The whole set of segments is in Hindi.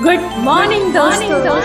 गुड मॉर्निंग दोस्तों,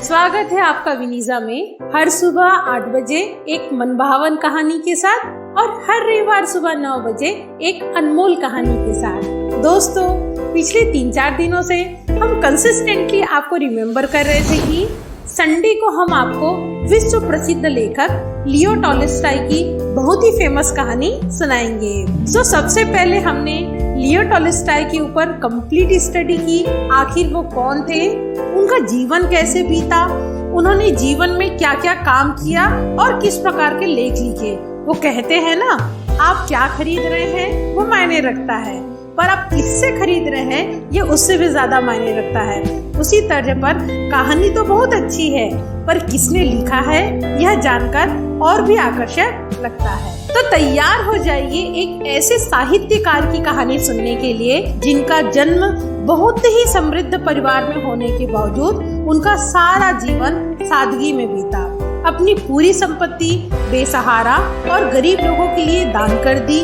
स्वागत है आपका विनीजा में। हर सुबह 8 बजे एक मनभावन कहानी के साथ और हर रविवार सुबह 9 बजे एक अनमोल कहानी के साथ। दोस्तों, पिछले 3-4 दिनों से हम कंसिस्टेंटली आपको रिमेम्बर कर रहे थे कि संडे को हम आपको विश्व प्रसिद्ध लेखक लियो टॉल्स्टॉय की बहुत ही फेमस कहानी सुनाएंगे। सबसे पहले हमने लियो टॉल्स्टॉय के ऊपर कंप्लीट स्टडी की। आखिर वो कौन थे, उनका जीवन कैसे बीता, उन्होंने जीवन में क्या क्या काम किया और किस प्रकार के लेख लिखे। वो कहते हैं ना, आप क्या खरीद रहे हैं वो मायने रखता है, पर आप किससे खरीद रहे हैं ये उससे भी ज्यादा मायने रखता है। उसी तरह पर कहानी तो बहुत अच्छी है, पर किसने लिखा है यह जानकर और भी आकर्षक लगता है। तो तैयार हो जाइए एक ऐसे साहित्यकार की कहानी सुनने के लिए जिनका जन्म बहुत ही समृद्ध परिवार में होने के बावजूद उनका सारा जीवन सादगी में बीता। अपनी पूरी संपत्ति बेसहारा और गरीब लोगों के लिए दान कर दी।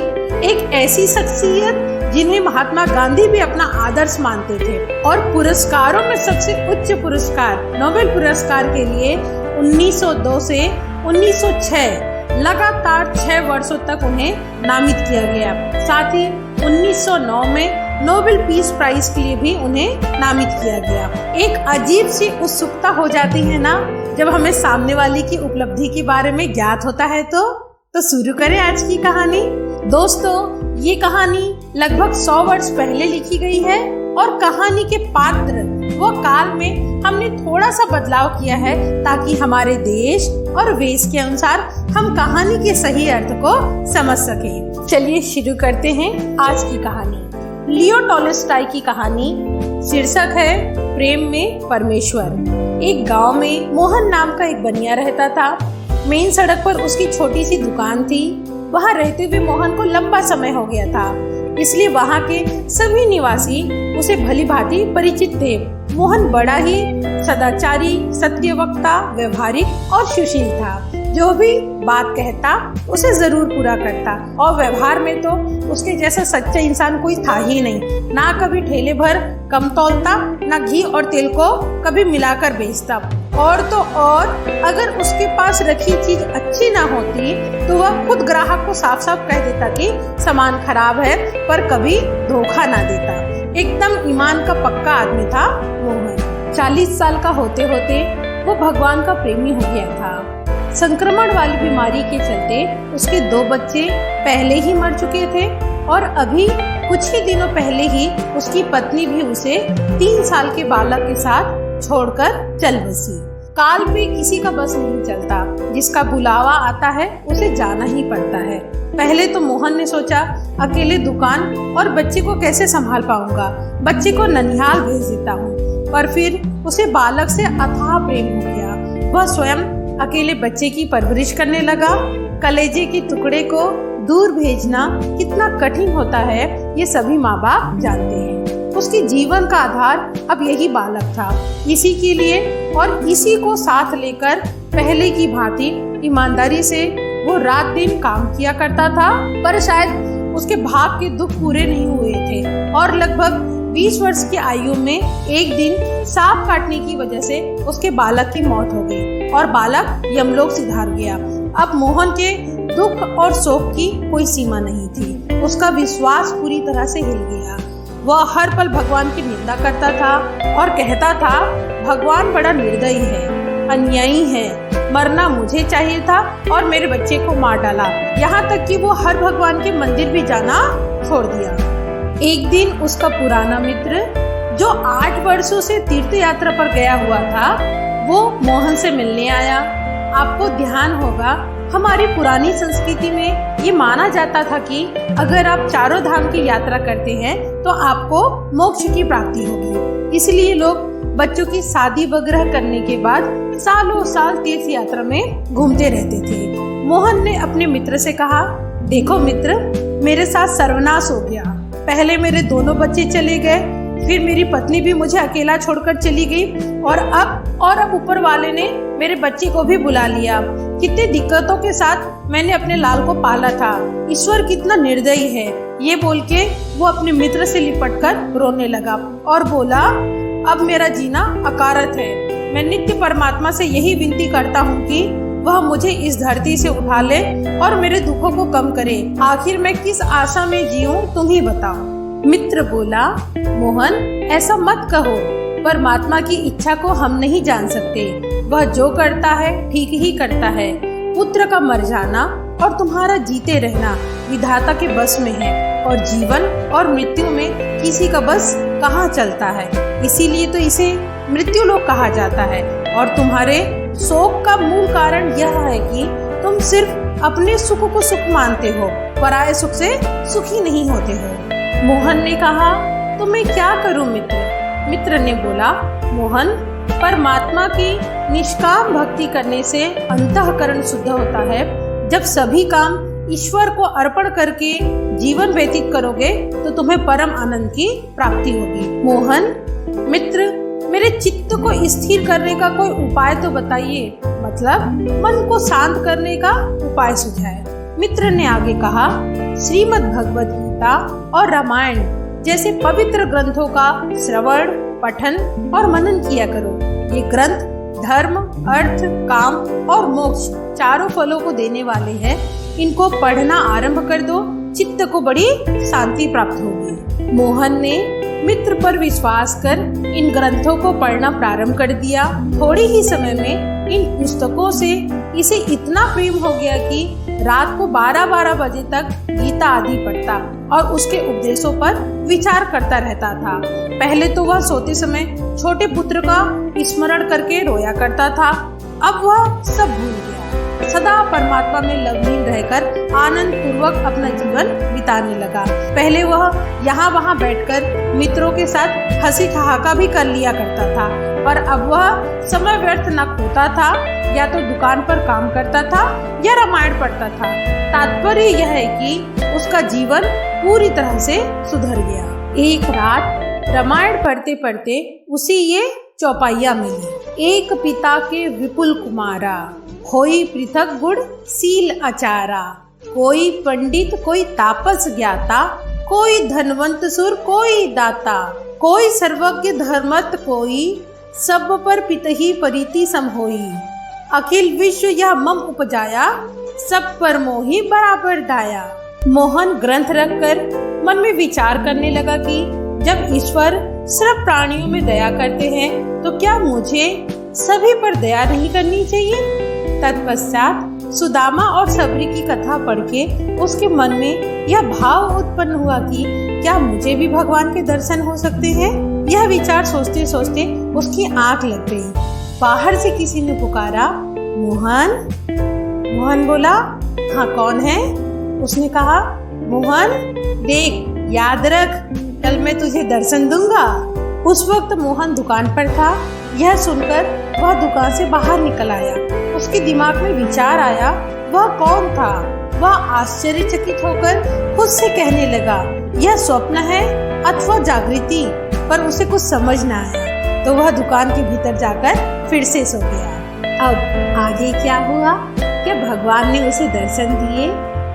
एक ऐसी शख्सियत जिन्हें महात्मा गांधी भी अपना आदर्श मानते थे और पुरस्कारों में सबसे उच्च पुरस्कार नोबेल पुरस्कार के लिए 1902 से 1906 लगातार 6 वर्षों तक उन्हें नामित किया गया। साथ ही 1909 में नोबेल पीस प्राइज के लिए भी उन्हें नामित किया गया। एक अजीब सी उत्सुकता हो जाती है ना जब हमें सामने वाले की उपलब्धि के बारे में ज्ञात होता है। तो शुरू करें आज की कहानी। दोस्तों, ये कहानी लगभग 100 वर्ष पहले लिखी गई है और कहानी के पात्र व काल में हमने थोड़ा सा बदलाव किया है ताकि हमारे देश और वेश के अनुसार हम कहानी के सही अर्थ को समझ सकें। चलिए शुरू करते हैं आज की कहानी। लियो टॉल्स्टॉय की कहानी शीर्षक है प्रेम में परमेश्वर। एक गांव में मोहन नाम का एक बनिया रहता था। मेन सड़क पर उसकी छोटी सी दुकान थी। वहाँ रहते हुए मोहन को लंबा समय हो गया था, इसलिए वहाँ के सभी निवासी उसे भली भांति परिचित थे। मोहन बड़ा ही सदाचारी, सत्यवक्ता, व्यवहारिक और सुशील था। जो भी बात कहता उसे जरूर पूरा करता और व्यवहार में तो उसके जैसा सच्चा इंसान कोई था ही नहीं। ना कभी ठेले भर कम तौलता, ना घी और तेल को कभी मिलाकर बेचता। और तो और अगर उसके पास रखी चीज अच्छी ना होती तो वह खुद ग्राहक को साफ साफ कह देता कि सामान खराब है, पर कभी धोखा ना देता। एकदम ईमान का पक्का आदमी था मोहन। 40 साल का होते होते वो भगवान का प्रेमी हो गया था। संक्रमण वाली बीमारी के चलते उसके 2 बच्चे पहले ही मर चुके थे और अभी कुछ ही दिनों पहले ही उसकी पत्नी भी उसे 3 साल के बालक के साथ छोड़कर चल बसी। काल पे किसी का बस नहीं चलता, जिसका बुलावा आता है उसे जाना ही पड़ता है। पहले तो मोहन ने सोचा अकेले दुकान और बच्चे को कैसे संभाल पाऊंगा, बच्चे को ननिहाल भेज देता हूँ। पर फिर उसे बालक से अथाह प्रेम हो गया। वह स्वयं अकेले बच्चे की परवरिश करने लगा। कलेजे के टुकड़े को दूर भेजना कितना कठिन होता है ये सभी माँ बाप जानते हैं। उसके जीवन का आधार अब यही बालक था। इसी के लिए और इसी को साथ लेकर पहले की भांति ईमानदारी से वो रात दिन काम किया करता था। पर शायद उसके भाग के दुख पूरे नहीं हुए थे और लगभग 20 वर्ष की आयु में एक दिन सांप काटने की वजह से उसके बालक की मौत हो गई और बालक यमलोक सिधार गया। अब मोहन के दुख और शोक की कोई सीमा नहीं थी। उसका विश्वास पूरी तरह से हिल गया। वह हर पल भगवान की निंदा करता था और कहता था भगवान बड़ा निर्दयी है, अन्यायी है, मरना मुझे चाहिए था और मेरे बच्चे को मार डाला। यहाँ तक कि वो हर भगवान के मंदिर भी जाना छोड़ दिया। एक दिन उसका पुराना मित्र जो 8 वर्षों से तीर्थ यात्रा पर गया हुआ था वो मोहन से मिलने आया। आपको ध्यान होगा हमारी पुरानी संस्कृति में ये माना जाता था कि अगर आप चारों धाम की यात्रा करते हैं तो आपको मोक्ष की प्राप्ति होगी। इसलिए लोग बच्चों की शादी वगैरह करने के बाद सालों साल तीर्थ यात्रा में घूमते रहते थे। मोहन ने अपने मित्र से कहा, देखो मित्र, मेरे साथ सर्वनाश हो गया। पहले मेरे दोनों बच्चे चले गए, फिर मेरी पत्नी भी मुझे अकेला छोड़कर चली गई और अब ऊपर वाले ने मेरे बच्चे को भी बुला लिया। कितनी दिक्कतों के साथ मैंने अपने लाल को पाला था। ईश्वर कितना निर्दयी है। ये बोल के वो अपने मित्र से लिपटकर रोने लगा और बोला, अब मेरा जीना अकारत है। मैं नित्य परमात्मा से यही विनती करता हूँ कि वह मुझे इस धरती से उठा ले और मेरे दुखों को कम करे। आखिर मैं किस आशा में जीऊं, तुम ही बताओ। मित्र बोला, मोहन ऐसा मत कहो, परमात्मा की इच्छा को हम नहीं जान सकते। वह जो करता है ठीक ही करता है। पुत्र का मर जाना और तुम्हारा जीते रहना विधाता के बस में है, और जीवन और मृत्यु में किसी का बस कहाँ चलता है। इसीलिए तो इसे मृत्यु लोक कहा जाता है। और तुम्हारे शोक का मूल कारण यह है कि तुम सिर्फ अपने सुख को सुख मानते हो, पराये सुख से सुखी नहीं होते हो। मोहन ने कहा, तो मैं क्या करूं मित्र? मित्र ने बोला, मोहन परमात्मा की निष्काम भक्ति करने से अंतःकरण शुद्ध होता है। जब सभी काम ईश्वर को अर्पण करके जीवन व्यतीत करोगे तो तुम्हें परम आनंद की प्राप्ति होगी। मोहन, मित्र मेरे चित्त को स्थिर करने का कोई उपाय तो बताइए, मतलब मन को शांत करने का उपाय सुझाए। मित्र ने आगे कहा, श्रीमद् भगवत गीता और रामायण जैसे पवित्र ग्रंथों का श्रवण, पठन और मनन किया करो। ये ग्रंथ धर्म, अर्थ, काम और मोक्ष चारों फलों को देने वाले हैं। इनको पढ़ना आरंभ कर दो, चित्त को बड़ी शांति प्राप्त होगी। मोहन ने मित्र पर विश्वास कर इन ग्रंथों को पढ़ना प्रारंभ कर दिया। थोड़े ही समय में इन पुस्तकों से इसे इतना प्रेम हो गया कि रात को 12-12 बजे तक गीता आदि पढ़ता और उसके उपदेशों पर विचार करता रहता था। पहले तो वह सोते समय छोटे पुत्र का स्मरण करके रोया करता था। अब वह सब भूल गया। सदा परमात्मा में लग्न रहकर आनंद पूर्वक अपना जीवन बिताने लगा। पहले वह यहाँ वहाँ बैठकर मित्रों के साथ हंसी ठहाका भी कर लिया करता था, पर अब वह समय व्यर्थ न खोता था। या तो दुकान पर काम करता था या रामायण पढ़ता था। तात्पर्य यह है कि उसका जीवन पूरी तरह से सुधर गया। एक रात रामायण पढ़ते पढ़ते उसे ये चौपाइया मिली। एक पिता के विपुल कुमारा, होई पृथक गुण सील आचारा। कोई पंडित कोई तापस ज्ञाता, कोई धनवंत सुर कोई दाता। कोई सर्वज्ञ धर्मत कोई, सब पर पितहि परिति सम होई। अखिल विश्व यह मम उपजाया, सब पर मोहि बराबर दाया। मोहन ग्रंथ रखकर मन में विचार करने लगा कि जब ईश्वर सब प्राणियों में दया करते हैं तो क्या मुझे सभी पर दया नहीं करनी चाहिए। तत्पश्चात सुदामा और सबरी की कथा पढ़ के उसके मन में यह भाव उत्पन्न हुआ कि क्या मुझे भी भगवान के दर्शन हो सकते हैं। यह विचार सोचते सोचते उसकी आंख लग गई। बाहर से किसी ने पुकारा, मोहन। मोहन बोला, हाँ कौन है? उसने कहा, मोहन देख, याद रख, कल मैं तुझे दर्शन दूंगा। उस वक्त मोहन दुकान पर था। यह सुनकर वह दुकान से बाहर निकल आया। उसके दिमाग में विचार आया, वह कौन था। वह आश्चर्यचकित होकर खुद से कहने लगा, यह स्वप्न है अथवा जागृति, पर उसे कुछ समझ न आया। तो वह दुकान के भीतर जाकर फिर से सो गया। अब आगे क्या हुआ? क्या भगवान ने उसे दर्शन दिए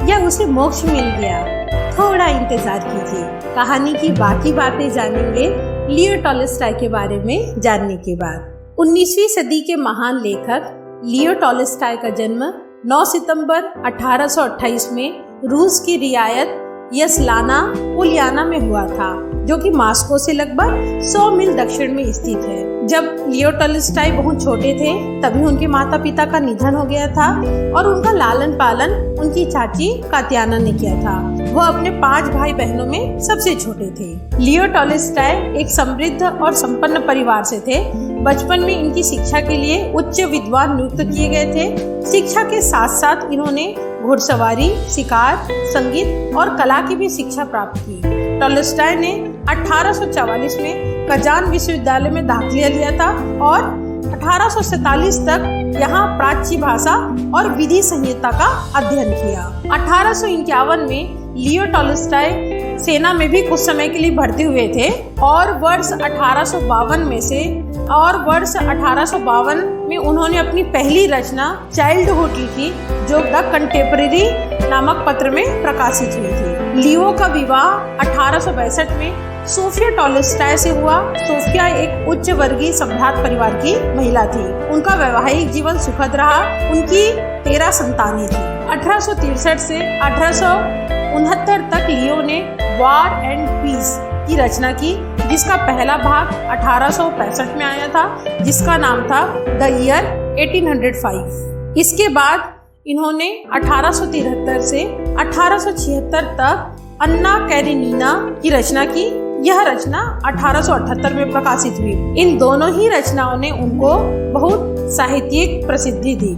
या उसे मोक्ष मिल गया? थोड़ा इंतजार कीजिए। कहानी की बाकी बातें जानेंगे लियो टॉल्स्टॉय के बारे में जानने के बाद। 19वीं सदी के महान लेखक लियो टॉल्स्टॉय का जन्म 9 सितंबर 1828 में रूस की रियायत यसलाना उलियाना में हुआ था, जो कि मॉस्को से लगभग 100 मील दक्षिण में स्थित है। जब लियो टॉल्स्टॉय बहुत छोटे थे तभी उनके माता पिता का निधन हो गया था और उनका लालन पालन उनकी चाची कात्याना ने किया था। वह अपने 5 भाई बहनों में सबसे छोटे थे। लियो टॉल्स्टॉय एक समृद्ध और संपन्न परिवार से थे। बचपन में इनकी शिक्षा के लिए उच्च विद्वान नियुक्त किए गए थे। शिक्षा के साथ साथ इन्होंने घुड़सवारी, शिकार, संगीत और कला की भी शिक्षा प्राप्त की। टॉल्स्टॉय ने 1844 में कजान विश्वविद्यालय में दाखिला लिया था और 1847 तक यहाँ प्राच्य भाषा और विधि संहिता का अध्ययन किया। 1851 में लियो टॉल्स्टॉय सेना में भी कुछ समय के लिए भर्ती हुए थे और वर्ष 1852 में उन्होंने अपनी पहली रचना चाइल्डहुड लिखी, जो द कंटेम्परेरी नामक पत्र में प्रकाशित हुई थी। लियो का विवाह 1862 में सोफिया टॉल्स्टॉय से हुआ। सोफिया एक उच्च वर्गीय सम्राट परिवार की महिला थी। उनका वैवाहिक जीवन सुखद रहा। उनकी 13 संतानें थी। 1863 से 1869 तक लियो ने वॉर एंड पीस की रचना की, जिसका पहला भाग 1865 में आया था, जिसका नाम था द ईयर 1805। इसके बाद इन्होंने 1873 से 1876 तक अन्ना कैरेनिना की रचना की। यह रचना 1878 में प्रकाशित हुई। इन दोनों ही रचनाओं ने उनको बहुत साहित्यिक प्रसिद्धि दी।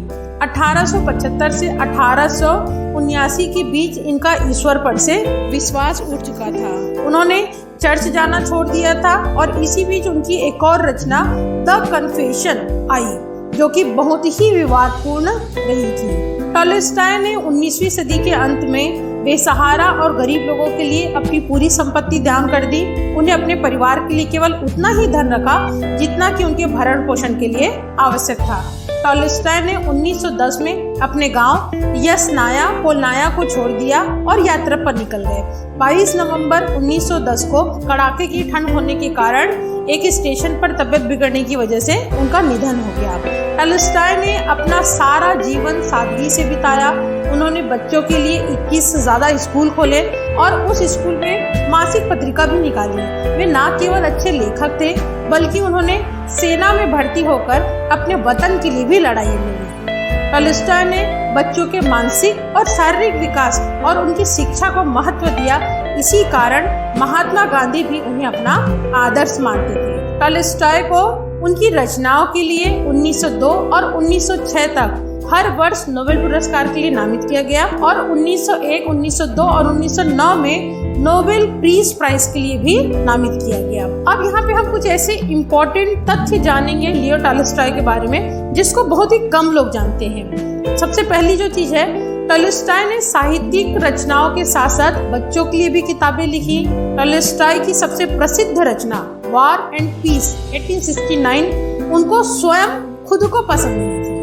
1875 से 1879 के बीच इनका ईश्वर पर से विश्वास उठ चुका था। उन्होंने चर्च जाना छोड़ दिया था और इसी बीच उनकी एक और रचना द कन्फेशन आई, जो कि बहुत ही विवादपूर्ण रही थी। टॉल्स्टॉय ने 19वीं सदी के अंत में बेसहारा और गरीब लोगों के लिए अपनी पूरी संपत्ति दान कर दी। उन्हें अपने परिवार के लिए केवल उतना ही धन रखा जितना कि उनके भरण पोषण के लिए आवश्यक था। टॉल्स्टॉय ने 1910 में अपने गांव यस्नाया पोलनाया को छोड़ दिया और यात्रा पर निकल गए। 22 नवंबर 1910 को कड़ाके की ठंड होने के कारण एक स्टेशन पर तबीयत बिगड़ने की वजह से उनका निधन हो गया। टॉल्स्टॉय ने अपना सारा जीवन सादगी से बिताया। उन्होंने बच्चों के लिए 21 से ज्यादा स्कूल खोले और उस स्कूल में मासिक पत्रिका भी निकाली। वे न केवल अच्छे लेखक थे, बल्कि उन्होंने सेना में भर्ती होकर अपने वतन के लिए भी लड़ाई लड़ी। टॉल्स्टॉय ने बच्चों के मानसिक और शारीरिक विकास और उनकी शिक्षा को महत्व दिया। इसी कारण महात्मा गांधी भी उन्हें अपना आदर्श मानते थे। टॉल्स्टॉय को उनकी रचनाओं के लिए 1902 और 1906 तक हर वर्ष नोबेल पुरस्कार के लिए नामित किया गया और 1901, 1902 और 1909 में नोबेल पीस प्राइज के लिए भी नामित किया गया। अब यहाँ पे हम कुछ ऐसे इम्पोर्टेंट तथ्य जानेंगे लियो टॉल्स्टॉय के बारे में, जिसको बहुत ही कम लोग जानते हैं। सबसे पहली जो चीज है, टॉल्स्टॉय ने साहित्यिक रचनाओं के साथ साथ बच्चों के लिए भी किताबें लिखी। टॉल्स्टॉय की सबसे प्रसिद्ध रचना वॉर एंड पीस 1869 उनको स्वयं खुद को पसंद नहीं थी।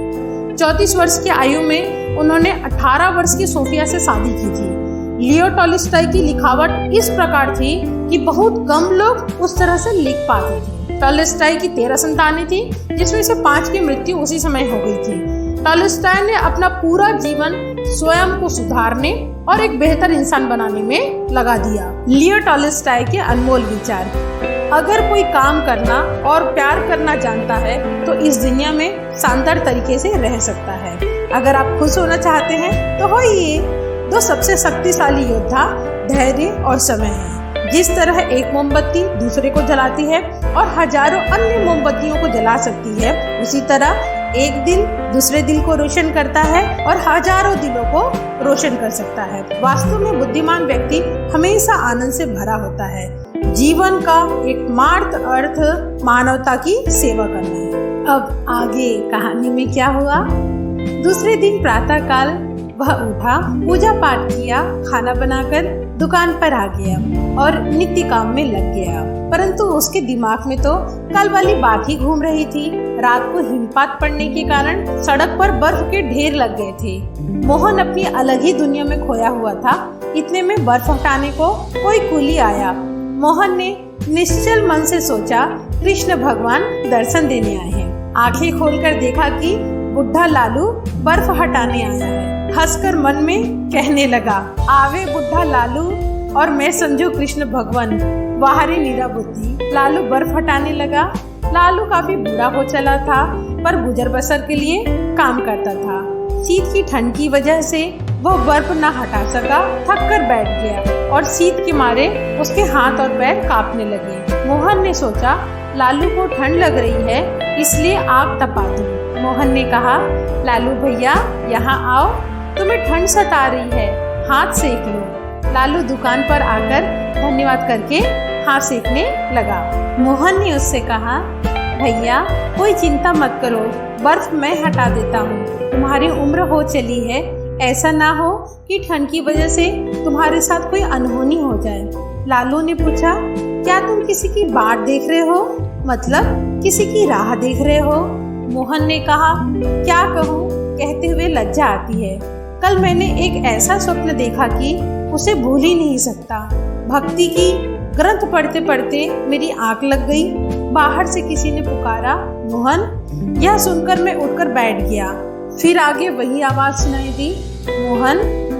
34 वर्ष की आयु में उन्होंने 18 वर्ष की सोफिया से शादी की थी। लियो टॉल्स्टॉय की लिखावट इस प्रकार थी कि बहुत कम लोग उस तरह से लिख पाते थे। टॉल्स्टॉय की 13 संतानें थी, जिसमें से 5 की मृत्यु उसी समय हो गई थी। टॉल्स्टॉय ने अपना पूरा जीवन स्वयं को सुधारने और एक बेहतर इंसान बनाने में लगा दिया। लियो टॉल्स्टॉय के अनमोल विचार। अगर कोई काम करना और प्यार करना जानता है तो इस दुनिया में शानदार तरीके से रह सकता है। अगर आप खुश होना चाहते हैं तो होइए। 2 सबसे शक्तिशाली योद्धा धैर्य और समय है। जिस तरह एक मोमबत्ती दूसरे को जलाती है और हजारों अन्य मोमबत्तियों को जला सकती है, उसी तरह एक दिल दूसरे दिल को रोशन करता है और हजारों दिलों को रोशन कर सकता है। वास्तव में बुद्धिमान व्यक्ति हमेशा आनंद से भरा होता है। जीवन का एकमात्र अर्थ मानवता की सेवा करना है। अब आगे कहानी में क्या हुआ। दूसरे दिन प्रातः काल वह उठा, पूजा पाठ किया, खाना बनाकर दुकान पर आ गया और नित्य काम में लग गया। परंतु उसके दिमाग में तो कल वाली बात ही घूम रही थी। रात को हिमपात पड़ने के कारण सड़क पर बर्फ के ढेर लग गए थे। मोहन अपनी अलग ही दुनिया में खोया हुआ था। इतने में बर्फ हटाने को कोई कुली आया। मोहन ने निश्चल मन से सोचा, कृष्ण भगवान दर्शन देने आए हैं। आंखें खोलकर देखा कि बुढ़ा लालू बर्फ हटाने आया है। हंसकर मन में कहने लगा, आवे बुढ़ा लालू और मैं समझू कृष्ण भगवान, बाहरी नीरा बुद्धि। लालू बर्फ हटाने लगा। लालू काफी बुरा हो चला था, पर गुजर बसर के लिए काम करता था। शीत की ठंड की वजह से वह बर्फ न हटा सका, थक कर बैठ गया और शीत के मारे उसके हाथ और पैर कांपने लगे। मोहन ने सोचा, लालू को ठंड लग रही है, इसलिए आग तपा दूं। मोहन ने कहा, लालू भैया यहाँ आओ, तुम्हें ठंड सता रही है, हाथ सेक लो। लालू दुकान पर आकर धन्यवाद करके हाथ सेकने लगा। मोहन ने उससे कहा, भैया कोई चिंता मत करो, बर्फ मैं हटा देता हूँ। तुम्हारी उम्र हो चली है, ऐसा ना हो कि ठंड की वजह से तुम्हारे साथ कोई अनहोनी हो जाए। लालू ने पूछा, क्या तुम किसी की बाट देख रहे हो, मतलब किसी की राह देख रहे हो? मोहन ने कहा, क्या कहूँ, कहते हुए लज्जा आती है। कल मैंने एक ऐसा स्वप्न देखा कि उसे भूल ही नहीं सकता। भक्ति की ग्रंथ पढ़ते पढ़ते मेरी आंख लग गई। बाहर से किसी ने पुकारा, मोहन। यह सुनकर मैं उठकर बैठ गया। फिर आगे वही आवाज सुनाई दी, मोहन,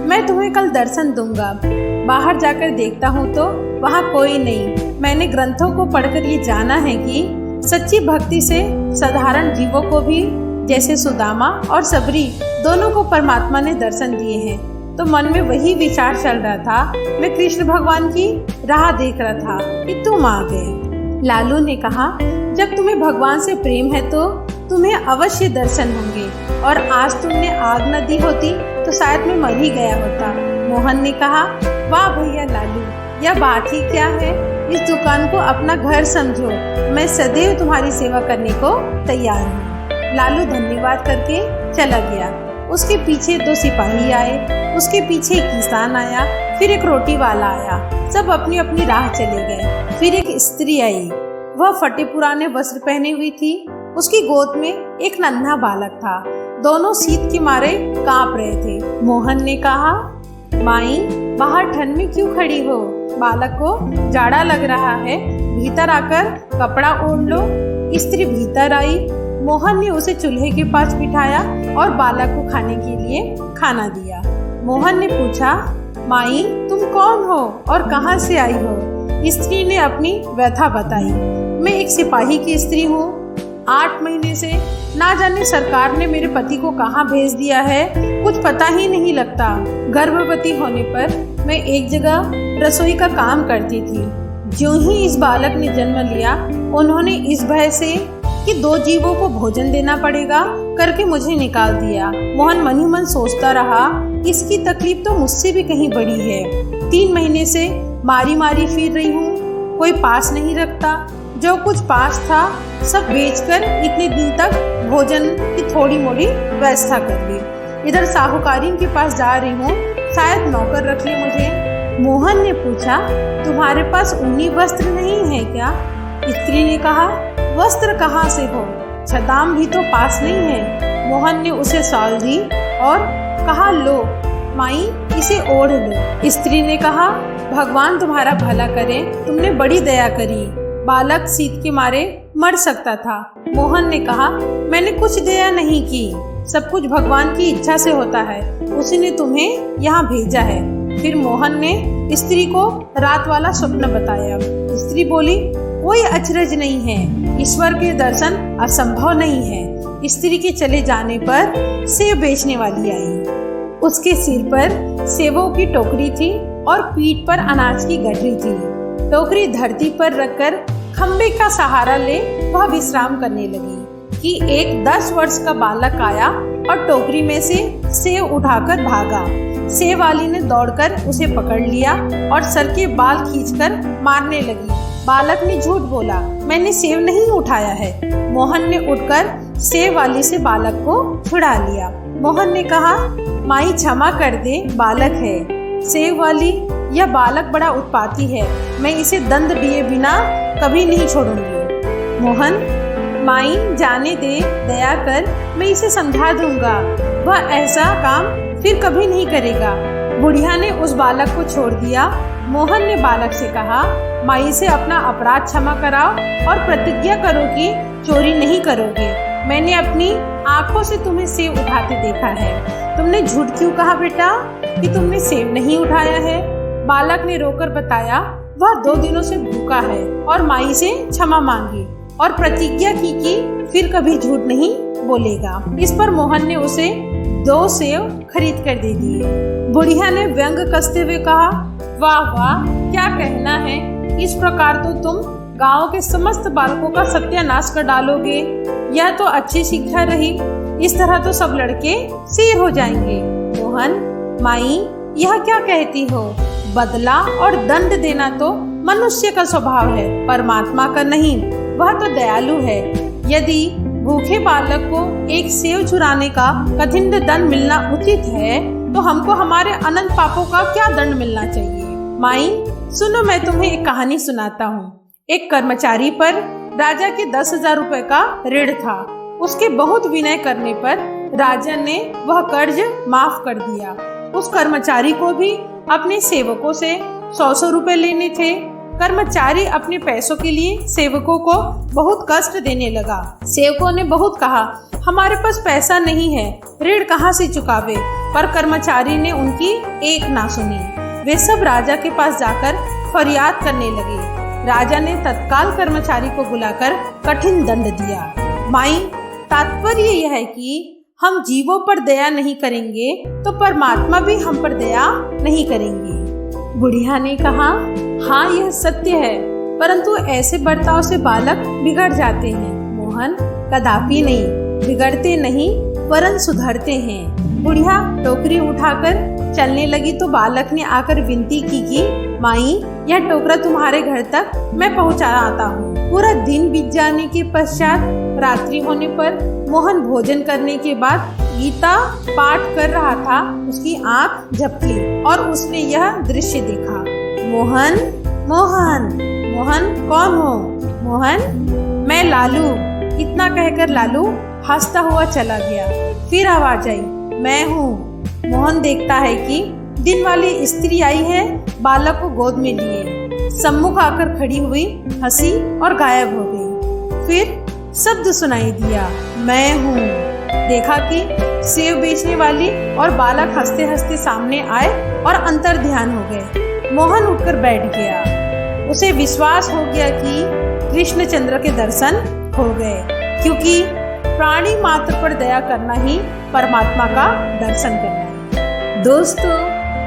मैं तुम्हें कल दर्शन दूंगा। बाहर जाकर देखता हूँ तो वहाँ कोई नहीं। मैंने ग्रंथों को पढ़कर ये जाना है कि सच्ची भक्ति से साधारण जीवों को भी, जैसे सुदामा और सबरी, दोनों को परमात्मा ने दर्शन दिए हैं। तो मन में वही विचार चल रहा था। मैं कृष्ण भगवान की राह देख रहा था कि तुम आ गए। लालू ने कहा, जब तुम्हें भगवान से प्रेम है तो तुम्हें अवश्य दर्शन होंगे, और आज तुमने आग न दी होती तो शायद मैं मर ही गया होता। मोहन ने कहा, वाह भैया लालू, यह बात ही क्या है। इस दुकान को अपना घर समझो। मैं सदैव तुम्हारी सेवा करने को तैयार हूँ। लालू धन्यवाद करके चला गया। उसके पीछे 2 सिपाही आए, उसके पीछे एक किसान आया, फिर एक रोटी वाला आया। सब अपनी अपनी राह चले गए। फिर एक स्त्री आई। वह फटे पुराने वस्त्र पहने हुई थी। उसकी गोद में एक नन्हा बालक था। दोनों शीत के मारे कांप रहे थे। मोहन ने कहा, माई, बाहर ठंड में क्यों खड़ी हो? बालक को जाड़ा लग रहा है, भीतर आकर कपड़ा ओढ़ लो। स्त्री भीतर आई। मोहन ने उसे चूल्हे के पास बिठाया और बालक को खाने के लिए खाना दिया। मोहन ने पूछा, माई, तुम कौन हो और कहाँ से आई हो? स्त्री ने अपनी व्यथा बताई। मैं एक सिपाही की स्त्री हूँ। 8 महीने से ना जाने सरकार ने मेरे पति को कहाँ भेज दिया है, कुछ पता ही नहीं लगता। गर्भवती होने पर मैं एक जगह रसोई का काम करती थी। ज्यों ही इस बालक ने जन्म लिया, उन्होंने इस भय से कि 2 जीवों को भोजन देना पड़ेगा करके मुझे निकाल दिया। मोहन मन ही मन सोचता रहा, इसकी तकलीफ तो मुझसे भी कहीं बड़ी है। 3 महीने से मारी मारी फिर रही हूँ, कोई पास नहीं रखता। जो कुछ पास था सब बेचकर इतने दिन तक भोजन की थोड़ी मोड़ी व्यवस्था कर ली। इधर साहूकारी के पास जा रही हूँ, शायद नौकर रख ले मुझे। मोहन ने पूछा, तुम्हारे पास ऊनी वस्त्र नहीं है क्या? स्त्री ने कहा, वस्त्र कहाँ से हो, छदाम भी तो पास नहीं है। मोहन ने उसे शॉल दी और कहा, लो माई, इसे ओढ़ लो। स्त्री ने कहा, भगवान तुम्हारा भला करे, तुमने बड़ी दया करी। बालक शीत के मारे मर सकता था। मोहन ने कहा, मैंने कुछ दया नहीं की, सब कुछ भगवान की इच्छा से होता है। उसने तुम्हें यहाँ भेजा है। फिर मोहन ने स्त्री को रात वाला स्वप्न बताया। स्त्री बोली, कोई अचरज नहीं है, ईश्वर के दर्शन असंभव नहीं है। स्त्री के चले जाने पर सेब बेचने वाली आई। उसके सिर पर सेबों की टोकरी थी और पीठ पर अनाज की गठरी थी। टोकरी धरती पर रखकर खम्बे का सहारा ले वह विश्राम करने लगी कि एक 10 वर्ष का बालक आया और टोकरी में से सेब उठाकर भागा। सेब वाली ने दौड़कर उसे पकड़ लिया और सर के बाल खींचकर मारने लगी। बालक ने झूठ बोला, मैंने सेब नहीं उठाया है। मोहन ने उठकर सेब वाली से बालक को छुड़ा लिया। मोहन ने कहा, माई क्षमा कर दे, बालक है। सेब वाली, यह बालक बड़ा उत्पाती है, मैं इसे दंड दिए बिना कभी नहीं छोड़ूंगी। मोहन, माई जाने दे, दया कर, मैं इसे समझा दूंगा, वह ऐसा काम फिर कभी नहीं करेगा। बुढ़िया ने उस बालक को छोड़ दिया। मोहन ने बालक से कहा, माई से अपना अपराध क्षमा कराओ और प्रतिज्ञा करो कि चोरी नहीं करोगे। मैंने अपनी आंखों से तुम्हें सेब उठाते देखा है। तुमने झूठ क्यों कहा बेटा कि तुमने सेब नहीं उठाया है? बालक ने रोकर बताया, वह 2 दिनों से भूखा है और माई से क्षमा मांगी और प्रतिज्ञा की कि फिर कभी झूठ नहीं बोलेगा। इस पर मोहन ने उसे 2 सेब खरीद कर दे दिए। बुढ़िया ने व्यंग कसते हुए कहा, वाह वाह, क्या कहना है, इस प्रकार तो तुम गांव के समस्त बालकों का सत्यानाश कर डालोगे। यह तो अच्छी शिक्षा रही, इस तरह तो सब लड़के शेर हो जाएंगे। मोहन, माई यह क्या कहती हो? बदला और दंड देना तो मनुष्य का स्वभाव है, परमात्मा का नहीं। वह तो दयालु है। यदि भूखे बालक को एक सेव चुराने का कठिन दंड मिलना उचित है, तो हमको हमारे अनंत पापों का क्या दंड मिलना चाहिए? माई सुनो, मैं तुम्हें एक कहानी सुनाता हूँ। एक कर्मचारी पर राजा के 10,000 रुपए का ऋण था। उसके बहुत विनय करने पर राजा ने वह कर्ज माफ कर दिया। उस कर्मचारी को भी अपने सेवकों से 100 रुपए लेने थे। कर्मचारी अपने पैसों के लिए सेवकों को बहुत कष्ट देने लगा। सेवकों ने बहुत कहा, हमारे पास पैसा नहीं है, ऋण कहाँ से चुकावे, पर कर्मचारी ने उनकी एक ना सुनी। वे सब राजा के पास जाकर फरियाद करने लगे। राजा ने तत्काल कर्मचारी को बुलाकर कठिन दंड दिया। माई, तात्पर्य यह है कि हम जीवों पर दया नहीं करेंगे तो परमात्मा भी हम पर दया नहीं करेंगे। बुढ़िया ने कहा, हाँ यह सत्य है, परंतु ऐसे बर्ताव से बालक बिगड़ जाते हैं। मोहन, कदापि नहीं, बिगड़ते नहीं वरन सुधरते हैं। बुढ़िया टोकरी उठाकर चलने लगी तो बालक ने आकर विनती की कि माई, यह टोकरा तुम्हारे घर तक मैं पहुंचा आता हूँ। पूरा दिन बीत जाने के पश्चात रात्रि होने पर मोहन भोजन करने के बाद गीता पाठ कर रहा था। उसकी आंख झपकी और उसने यह दृश्य देखा। मोहन, मोहन, मोहन कौन हो? मोहन, मैं लालू। इतना कहकर लालू हंसता हुआ चला गया। फिर आवाज आई, मैं हूँ। मोहन देखता है कि दिन वाली स्त्री आई है, बालक को गोद में लिए सम्मुख आकर खड़ी हुई, हंसी और गायब हो गई। फिर शब्द सुनाई दिया, मैं हूँ। देखा कि सेव बेचने वाली और बालक हंसते हंसते सामने आए और अंतर ध्यान हो गए। मोहन उठकर बैठ गया। उसे विश्वास हो गया कि कृष्णचंद्र के दर्शन हो गए, क्योंकि प्राणी मात्र पर दया करना ही परमात्मा का दर्शन करना है। दोस्तों,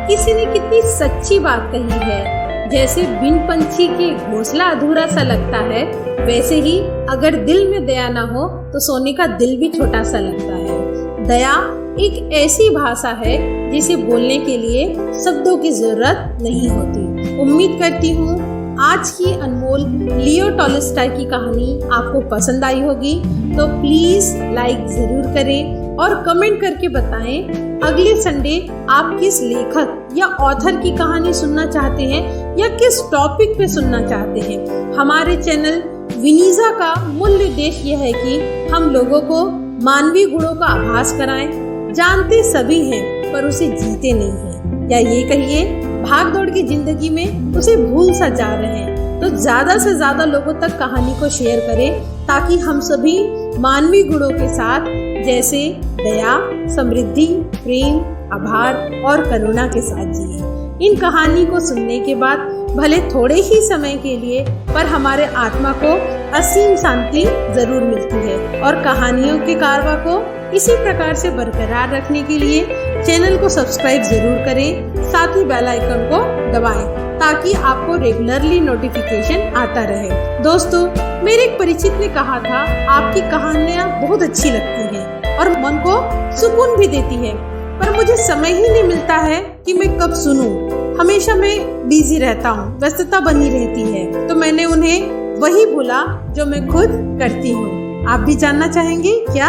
किसी ने कितनी सच्ची बात कही है। जैसे बिन पंछी के घोंसला अधूरा सा लगता है, वैसे ही अगर दिल में दया ना हो तो सोने का दिल भी छोटा सा लगता है। दया एक ऐसी भाषा है जिसे बोलने के लिए शब्दों की जरूरत नहीं होती। उम्मीद करती हूँ आज की अनमोल लियो टॉल्स्टॉय की कहानी आपको पसंद आई होगी। तो प्लीज लाइक जरूर करें और कमेंट करके बताएं अगले संडे आप किस लेखक या ऑथर की कहानी सुनना चाहते हैं या किस टॉपिक पे सुनना चाहते हैं। हमारे चैनल विनीजा का मूल उद्देश्य यह है कि हम लोगों को मानवीय गुणों का आभास कराएं। जानते सभी हैं पर उसे जीते नहीं हैं, या ये कहिए भाग दौड़ की जिंदगी में उसे भूल सा जा रहे हैं। तो ज्यादा से ज्यादा लोगों तक कहानी को शेयर करें ताकि हम सभी मानवीय गुणों के साथ जैसे दया, समृद्धि, प्रेम, आभार और करुणा के साथ जिए। इन कहानी को सुनने के बाद भले थोड़े ही समय के लिए पर हमारे आत्मा को असीम शांति जरूर मिलती है। और कहानियों के कारवा को इसी प्रकार से बरकरार रखने के लिए चैनल को सब्सक्राइब जरूर करें, साथ ही बेल आइकन को दबाएं ताकि आपको रेगुलरली नोटिफिकेशन आता रहे। दोस्तों, मेरे एक परिचित ने कहा था, आपकी कहानियाँ बहुत अच्छी लगती हैं और मन को सुकून भी देती है, पर मुझे समय ही नहीं मिलता है कि मैं कब सुनूं। हमेशा मैं बिजी रहता हूँ, व्यस्तता बनी रहती है। तो मैंने उन्हें वही बोला जो मैं खुद करती हूँ। आप भी जानना चाहेंगे क्या?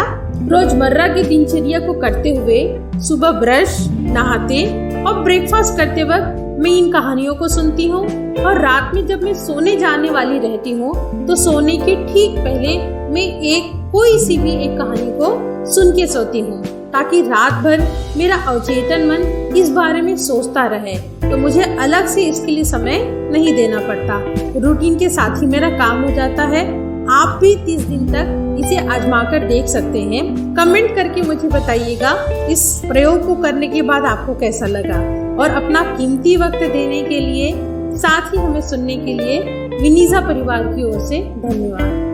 रोजमर्रा की दिनचर्या को करते हुए सुबह ब्रश, नहाते और ब्रेकफास्ट करते वक्त मैं इन कहानियों को सुनती हूँ, और रात में जब मैं सोने जाने वाली रहती हूँ तो सोने के ठीक पहले मैं कोई सी भी एक कहानी को सुन के सोती हूँ, ताकि रात भर मेरा अवचेतन मन इस बारे में सोचता रहे। तो मुझे अलग से इसके लिए समय नहीं देना पड़ता, रूटीन के साथ ही मेरा काम हो जाता है। आप भी 30 दिन तक इसे आजमा कर देख सकते हैं। कमेंट करके मुझे बताइएगा इस प्रयोग को करने के बाद आपको कैसा लगा। और अपना कीमती वक्त देने के लिए, साथ ही हमें सुनने के लिए विनीजा परिवार की ओर से धन्यवाद।